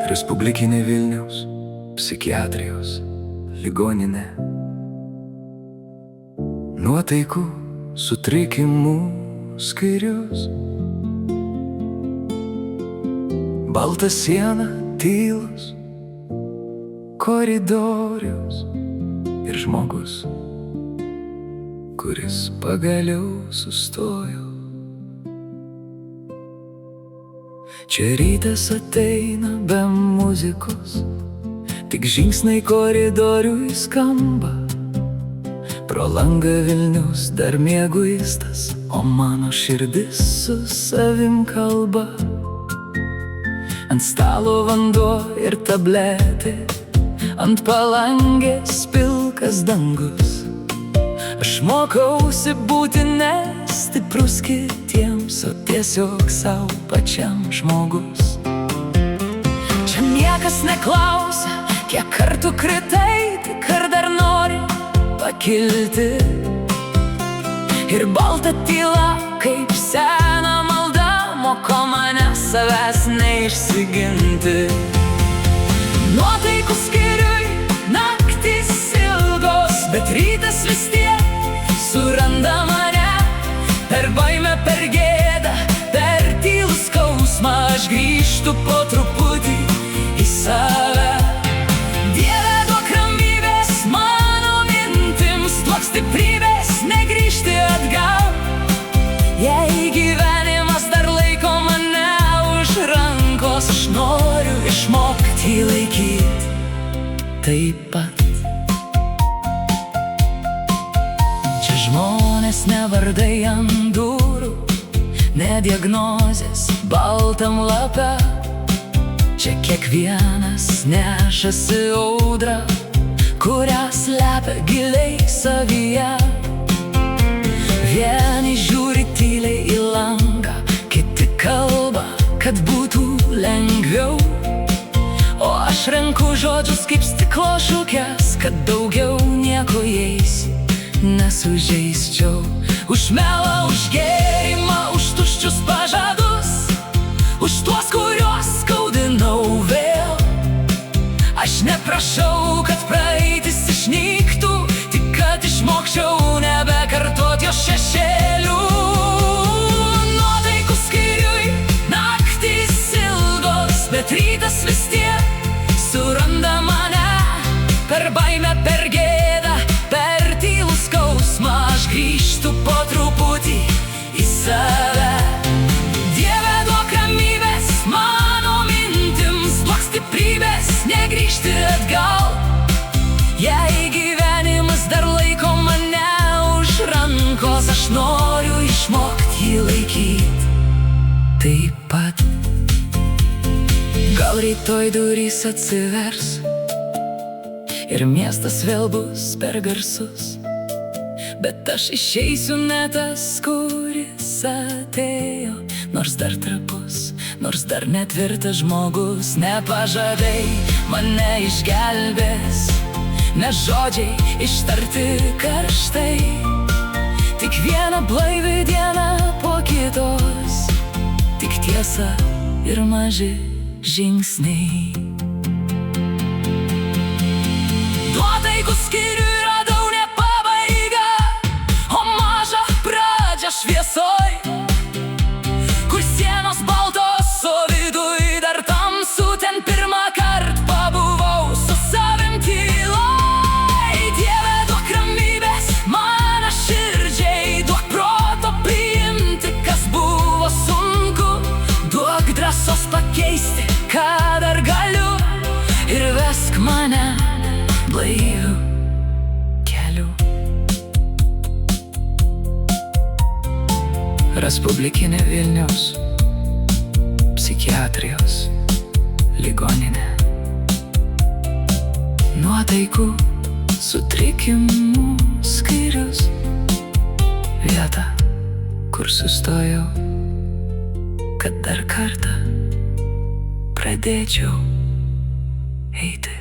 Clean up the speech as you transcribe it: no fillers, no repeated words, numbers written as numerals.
Respublikinė Vilniaus psichiatrijos ligoninė. Nuotaikų sutrikimų skyrius. Balta siena, tylos koridorius ir žmogus, kuris pagaliau sustojo. Čia rytas ateina be muzikos, tik žingsniai koridoriui skamba. Pro langą Vilnius dar mieguistas, o mano širdis su savim kalba. Ant stalo vanduo ir tabletė, ant palangės pilkas dangus. Aš mokausi būti ne stiprus kitiems, o tiesiog savo pačiam žmogus. Čia niekas neklausia, kiek kartų kritai, tik ar dar nori pakilti. Ir balta tyla, kaip sena malda, moko mane savęs neišsiginti. Nuotaikų skyriui naktys ilgos, bet rytas vis tiek suranda mane. Per baimę, per gėdą, per tylų skausmą aš grįžtu po truputį į save. Dieve, duok ramybės mano mintims, duok stiprybės negrįžti atgal. Jei gyvenimas dar laiko mane už rankos, aš noriu išmokti laikyti taip pat. Čia žmonės ne vardai ant durų, ne diagnozės baltam lape. Čia kiekvienas nešasi audrą, kurią slepia giliai savyje. Vieni žiūri tyliai į langą, kiti kalba, kad būtų lengviau. O aš renku žodžius kaip stiklo šukes, kad daugiau nieko jais nesužeisčiau. Už melą, už gėrimą, už tuščius pažadus, už tuos, kuriuos skaudinau vėl. Aš neprašau, kad praeitis išnyktų, tik kad išmokčiau nebekartot jos šešėlių. Nuotaikų skyriui naktys ilgos, bet rytas vis tiek suranda mane. Per baimę, per gėdą, per tylų skausmą aš grįžtu po truputį į save. Dieve, duok ramybės mano mintims, duok stiprybės negrįžti atgal. Jei gyvenimas dar laiko mane už rankos, aš noriu išmokti jį laikyti taip pat. Gal rytoj durys atsivers ir miestas vėl bus per garsus, bet aš išeisiu ne tas, kuris atėjo. Nors dar trapus, nors dar netvirtas žmogus, ne pažadai mane išgelbės, ne žodžiai ištarti karštai, tik viena blaivi diena po kitos, tik tiesa ir maži žingsniai. Nuotaikų skyriui radau ne pabaigą, o mažą pradžią šviesoj, kur sienos baltos, o viduj dar tamsu. Ten pirmą kart pabuvau su savim tyloj. Dieve, duok ramybės mano širdžiai, duok proto priimti, kas buvo sunku, duok drąsos pakeisti, ką dar galiu, ir vesk mane blaiviu keliu. Respublikinė Vilniaus psichiatrijos ligoninė. Nuotaikų sutrikimų skyrius. Vieta, kur sustojau, kad dar kartą pradėčiau eiti.